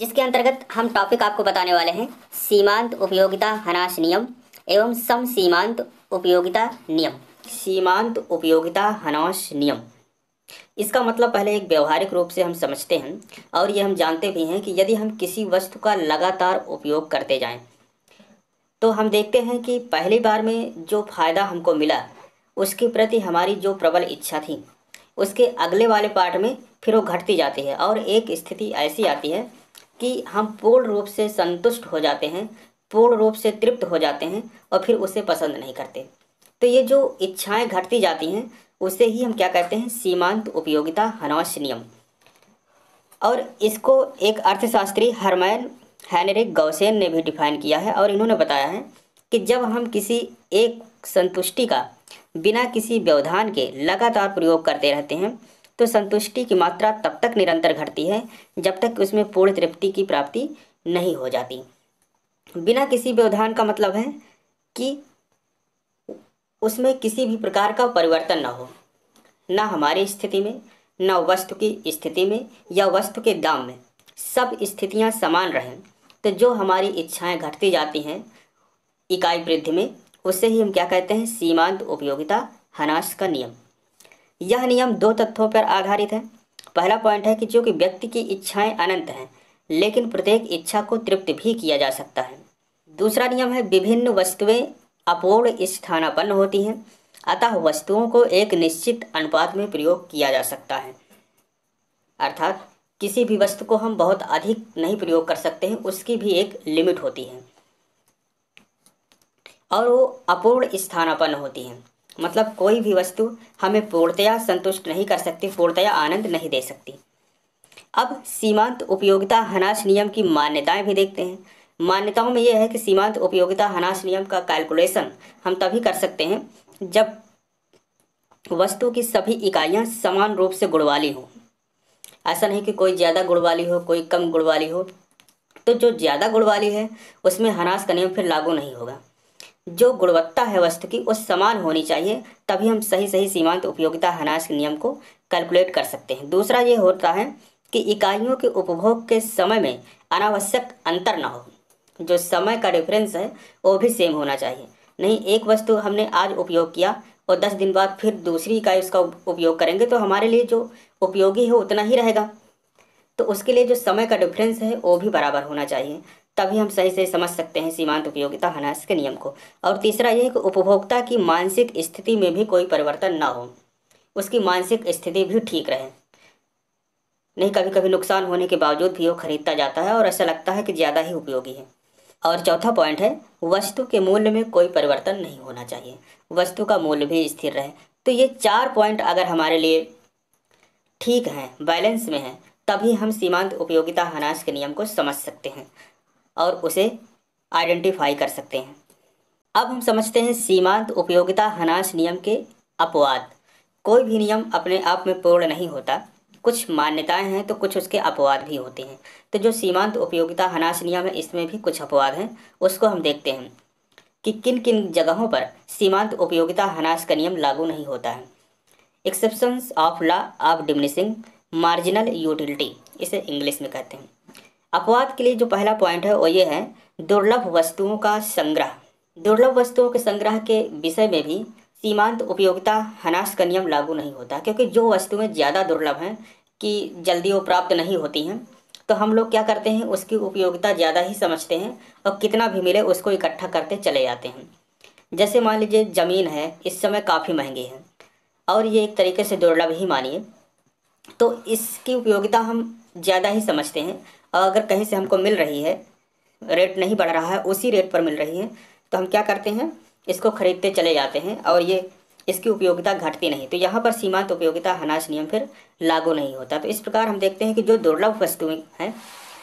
जिसके अंतर्गत हम टॉपिक आपको बताने वाले हैं सीमांत उपयोगिता ह्रास नियम एवं सम सीमांत उपयोगिता नियम। सीमांत उपयोगिता ह्रास नियम, इसका मतलब पहले एक व्यवहारिक रूप से हम समझते हैं और ये हम जानते भी हैं कि यदि हम किसी वस्तु का लगातार उपयोग करते जाएं तो हम देखते हैं कि पहली बार में जो फ़ायदा हमको मिला उसके प्रति हमारी जो प्रबल इच्छा थी उसके अगले वाले पार्ट में फिर वो घटती जाती है और एक स्थिति ऐसी आती है कि हम पूर्ण रूप से संतुष्ट हो जाते हैं, पूर्ण रूप से तृप्त हो जाते हैं और फिर उसे पसंद नहीं करते। तो ये जो इच्छाएं घटती जाती हैं उसे ही हम क्या कहते हैं, सीमांत उपयोगिता ह्रास नियम। और इसको एक अर्थशास्त्री हरमैन हेनरिक गौसेन ने भी डिफाइन किया है और इन्होंने बताया है कि जब हम किसी एक संतुष्टि का बिना किसी व्यवधान के लगातार प्रयोग करते रहते हैं तो संतुष्टि की मात्रा तब तक निरंतर घटती है जब तक उसमें पूर्ण तृप्ति की प्राप्ति नहीं हो जाती। बिना किसी व्यवधान का मतलब है कि उसमें किसी भी प्रकार का परिवर्तन ना हो, ना हमारी स्थिति में, ना वस्तु की स्थिति में या वस्तु के दाम में, सब स्थितियां समान रहें। तो जो हमारी इच्छाएं घटती जाती हैं इकाई वृद्धि में, उससे ही हम क्या कहते हैं, सीमांत उपयोगिता ह्रास का नियम। यह नियम दो तथ्यों पर आधारित है। पहला पॉइंट है कि जो कि व्यक्ति की इच्छाएं अनंत हैं लेकिन प्रत्येक इच्छा को तृप्त भी किया जा सकता है। दूसरा नियम है विभिन्न वस्तुएं अपूर्ण स्थानापन्न होती हैं, अतः वस्तुओं को एक निश्चित अनुपात में प्रयोग किया जा सकता है। अर्थात किसी भी वस्तु को हम बहुत अधिक नहीं प्रयोग कर सकते हैं, उसकी भी एक लिमिट होती है और वो अपूर्ण स्थानापन्न होती है। मतलब कोई भी वस्तु हमें पूर्णतया संतुष्ट नहीं कर सकती, पूर्णतया आनंद नहीं दे सकती। अब सीमांत उपयोगिता ह्रास नियम की मान्यताएं भी देखते हैं। मान्यताओं में यह है कि सीमांत उपयोगिता ह्रास नियम का कैलकुलेशन हम तभी कर सकते हैं जब वस्तु की सभी इकाइयां समान रूप से गुण वाली हो। ऐसा नहीं कि कोई ज़्यादा गुण वाली हो, कोई कम गुण वाली हो। तो जो ज़्यादा गुण वाली है उसमें ह्रास का नियम फिर लागू नहीं होगा। जो गुणवत्ता है वस्तु की वो समान होनी चाहिए, तभी हम सही सीमांत उपयोगिता ह्रास के नियम को कैलकुलेट कर सकते हैं। दूसरा ये होता है कि इकाइयों के उपभोग के समय में अनावश्यक अंतर ना हो। जो समय का डिफरेंस है वो भी सेम होना चाहिए। नहीं, एक वस्तु हमने आज उपयोग किया और 10 दिन बाद फिर दूसरी इकाई उसका उपयोग करेंगे तो हमारे लिए जो उपयोगी है उतना ही रहेगा। तो उसके लिए जो समय का डिफरेंस है वो भी बराबर होना चाहिए, तभी हम सही से समझ सकते हैं सीमांत उपयोगिता ह्रास के नियम को। और तीसरा यह है कि उपभोक्ता की मानसिक स्थिति में भी कोई परिवर्तन ना हो, उसकी मानसिक स्थिति भी ठीक रहे। नहीं, कभी कभी नुकसान होने के बावजूद भी वो खरीदता जाता है और ऐसा लगता है कि ज़्यादा ही उपयोगी है। और चौथा पॉइंट है वस्तु के मूल्य में कोई परिवर्तन नहीं होना चाहिए, वस्तु का मूल्य भी स्थिर रहे। तो ये 4 पॉइंट अगर हमारे लिए ठीक हैं, बैलेंस में हैं, तभी हम सीमांत उपयोगिता ह्रास के नियम को समझ सकते हैं और उसे आइडेंटिफाई कर सकते हैं। अब हम समझते हैं सीमांत उपयोगिता ह्रास नियम के अपवाद। कोई भी नियम अपने आप में पूर्ण नहीं होता, कुछ मान्यताएं हैं तो कुछ उसके अपवाद भी होते हैं। तो जो सीमांत उपयोगिता ह्रास नियम है इसमें भी कुछ अपवाद हैं, उसको हम देखते हैं कि किन किन जगहों पर सीमांत उपयोगिता ह्रास का नियम लागू नहीं होता है। Exceptions of law of diminishing marginal utility, इसे इंग्लिश में कहते हैं। अपवाद के लिए जो पहला पॉइंट है वो ये है दुर्लभ वस्तुओं का संग्रह। दुर्लभ वस्तुओं के संग्रह के विषय में भी सीमांत उपयोगिता ह्रास का नियम लागू नहीं होता, क्योंकि जो वस्तुएं ज़्यादा दुर्लभ हैं कि जल्दी वो प्राप्त नहीं होती हैं तो हम लोग क्या करते हैं, उसकी उपयोगिता ज़्यादा ही समझते हैं और कितना भी मिले उसको इकट्ठा करते चले जाते हैं। जैसे मान लीजिए ज़मीन है, इस समय काफ़ी महंगी है और ये एक तरीके से दुर्लभ ही मानिए, तो इसकी उपयोगिता हम ज़्यादा ही समझते हैं। और अगर कहीं से हमको मिल रही है, रेट नहीं बढ़ रहा है, उसी रेट पर मिल रही है, तो हम क्या करते हैं, इसको खरीदते चले जाते हैं और ये इसकी उपयोगिता घटती नहीं। तो यहाँ पर सीमांत उपयोगिता ह्रास नियम फिर लागू नहीं होता। तो इस प्रकार हम देखते हैं कि जो दुर्लभ वस्तुएं हैं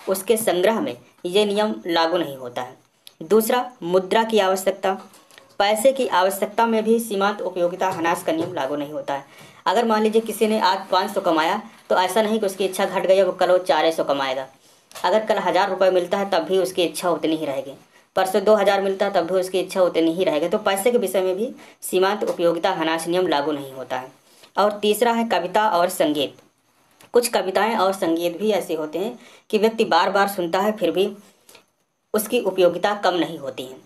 उसके संग्रह में ये नियम लागू नहीं होता है। दूसरा, मुद्रा की आवश्यकता, पैसे की आवश्यकता में भी सीमांत उपयोगिता ह्रास का नियम लागू नहीं होता है। अगर मान लीजिए किसी ने आज 500 कमाया तो ऐसा नहीं कि उसकी इच्छा घट गई और कल वो 400 कमाएगा। अगर कल 1000 रुपये मिलता है तब भी उसकी इच्छा उतनी ही रहेगी, परसों 2000 मिलता है तब भी उसकी इच्छा उतनी ही रहेगी। तो पैसे के विषय में भी सीमांत उपयोगिता ह्रास नियम लागू नहीं होता है। और तीसरा है कविता और संगीत। कुछ कविताएं और संगीत भी ऐसे होते हैं कि व्यक्ति बार बार सुनता है फिर भी उसकी उपयोगिता कम नहीं होती है,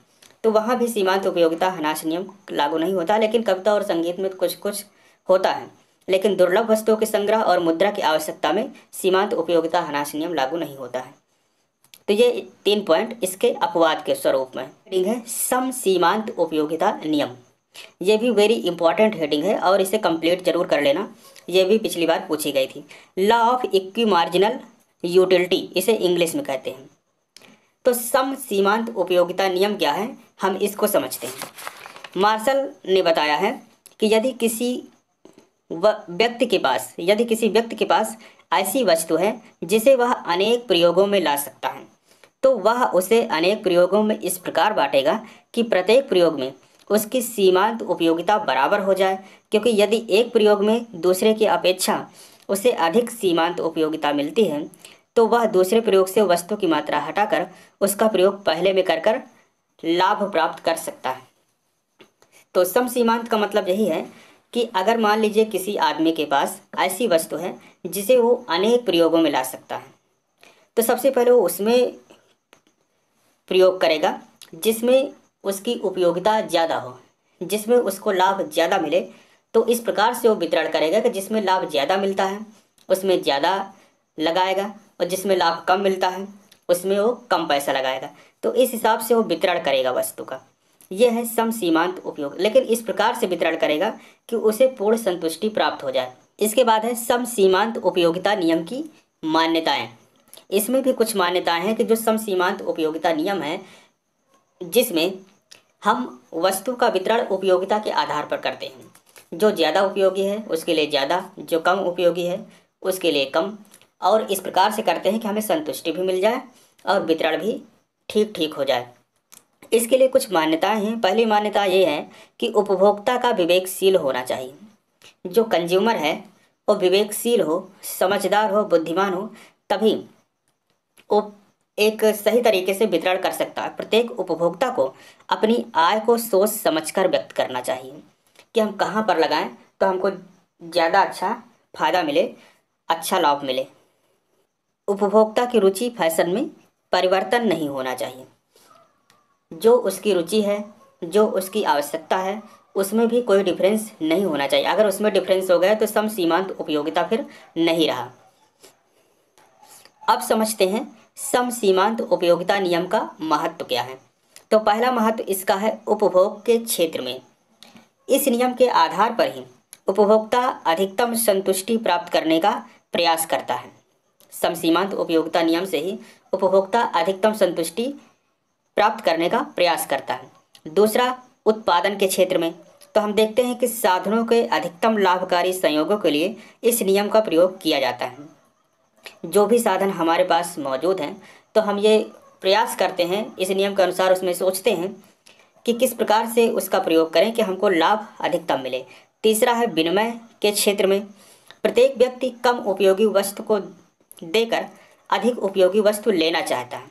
तो वहाँ भी सीमांत उपयोगिता ह्रास नियम लागू नहीं होता। लेकिन कविता और संगीत में कुछ कुछ होता है, लेकिन दुर्लभ वस्तुओं के संग्रह और मुद्रा की आवश्यकता में सीमांत उपयोगिता ह्रास नियम लागू नहीं होता है। तो ये 3 पॉइंट इसके अपवाद के स्वरूप में। हेडिंग है सम सीमांत उपयोगिता नियम। ये भी वेरी इंपॉर्टेंट हेडिंग है और इसे कंप्लीट जरूर कर लेना, ये भी पिछली बार पूछी गई थी। Law of equi marginal utility इसे इंग्लिश में कहते हैं। तो सम सीमांत उपयोगिता नियम क्या है, हम इसको समझते हैं। मार्शल ने बताया है कि यदि किसी व्यक्ति के पास ऐसी वस्तु है जिसे वह अनेक प्रयोगों में ला सकता है, तो वह उसे अनेक प्रयोगों में इस प्रकार बांटेगा कि प्रत्येक प्रयोग में उसकी सीमांत उपयोगिता बराबर हो जाए। क्योंकि यदि एक प्रयोग में दूसरे की अपेक्षा उसे अधिक सीमांत उपयोगिता मिलती है, तो वह दूसरे प्रयोग से वस्तु की मात्रा हटाकर उसका प्रयोग पहले में कर लाभ प्राप्त कर सकता है। तो सम सीमांत का मतलब यही है कि अगर मान लीजिए किसी आदमी के पास ऐसी वस्तु है जिसे वो अनेक प्रयोगों में ला सकता है, तो सबसे पहले वो उसमें प्रयोग करेगा जिसमें उसकी उपयोगिता ज़्यादा हो, जिसमें उसको लाभ ज़्यादा मिले। तो इस प्रकार से वो वितरण करेगा कि जिसमें लाभ ज़्यादा मिलता है उसमें ज़्यादा लगाएगा, और जिसमें लाभ कम मिलता है उसमें वो कम पैसा लगाएगा। तो इस हिसाब से वो वितरण करेगा वस्तु का। यह है सम सीमांत उपयोग, लेकिन इस प्रकार से वितरण करेगा कि उसे पूर्ण संतुष्टि प्राप्त हो जाए। इसके बाद है सम सीमांत उपयोगिता नियम की मान्यताएं। इसमें भी कुछ मान्यताएं हैं कि जो सम सीमांत उपयोगिता नियम है, जिसमें हम वस्तु का वितरण उपयोगिता के आधार पर करते हैं। जो ज़्यादा उपयोगी है उसके लिए ज़्यादा, जो कम उपयोगी है उसके लिए कम, और इस प्रकार से करते हैं कि हमें संतुष्टि भी मिल जाए और वितरण भी ठीक ठीक हो जाए। इसके लिए कुछ मान्यताएं हैं। पहली मान्यता ये है कि उपभोक्ता का विवेकशील होना चाहिए। जो कंज्यूमर है वो विवेकशील हो, समझदार हो, बुद्धिमान हो, तभी वो एक सही तरीके से वितरण कर सकता है। प्रत्येक उपभोक्ता को अपनी आय को सोच समझकर व्यक्त करना चाहिए कि हम कहाँ पर लगाएं तो हमको ज़्यादा अच्छा फायदा मिले, अच्छा लाभ मिले। उपभोक्ता की रुचि फैशन में परिवर्तन नहीं होना चाहिए। जो उसकी रुचि है, जो उसकी आवश्यकता है, उसमें भी कोई डिफरेंस नहीं होना चाहिए। अगर उसमें डिफरेंस हो गया तो सम सीमांत उपयोगिता फिर नहीं रहा। अब समझते हैं सम सीमांत उपयोगिता नियम का महत्व क्या है। तो पहला महत्व इसका है उपभोग के क्षेत्र में। इस नियम के आधार पर ही उपभोक्ता अधिकतम संतुष्टि प्राप्त करने का प्रयास करता है। सम सीमांत उपयोगिता नियम से ही उपभोक्ता अधिकतम संतुष्टि प्राप्त करने का प्रयास करता है। दूसरा, उत्पादन के क्षेत्र में तो हम देखते हैं कि साधनों के अधिकतम लाभकारी संयोगों के लिए इस नियम का प्रयोग किया जाता है। जो भी साधन हमारे पास मौजूद हैं तो हम ये प्रयास करते हैं, इस नियम के अनुसार उसमें सोचते हैं कि किस प्रकार से उसका प्रयोग करें कि हमको लाभ अधिकतम मिले। तीसरा है विनिमय के क्षेत्र में। प्रत्येक व्यक्ति कम उपयोगी वस्तु को देकर अधिक उपयोगी वस्तु लेना चाहता है।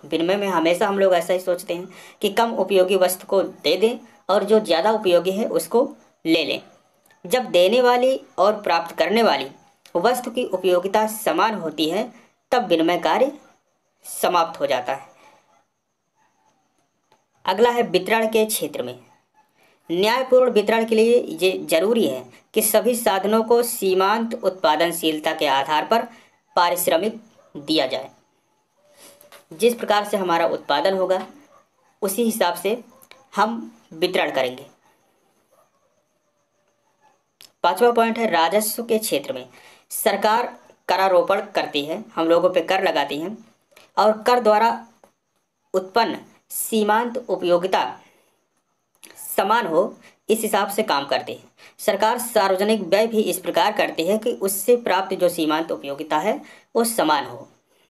विनिमय में हमेशा हम लोग ऐसा ही सोचते हैं कि कम उपयोगी वस्तु को दे दें और जो ज़्यादा उपयोगी है उसको ले लें। जब देने वाली और प्राप्त करने वाली वस्तु की उपयोगिता समान होती है तब विनिमय कार्य समाप्त हो जाता है। अगला है वितरण के क्षेत्र में। न्यायपूर्ण वितरण के लिए ये जरूरी है कि सभी साधनों को सीमांत उत्पादनशीलता के आधार पर पारिश्रमिक दिया जाए। जिस प्रकार से हमारा उत्पादन होगा उसी हिसाब से हम वितरण करेंगे। पांचवा पॉइंट है राजस्व के क्षेत्र में। सरकार करारोपण करती है, हम लोगों पे कर लगाती है, और कर द्वारा उत्पन्न सीमांत उपयोगिता समान हो इस हिसाब से काम करती है। सरकार सार्वजनिक व्यय भी इस प्रकार करती है कि उससे प्राप्त जो सीमांत उपयोगिता है वो समान हो।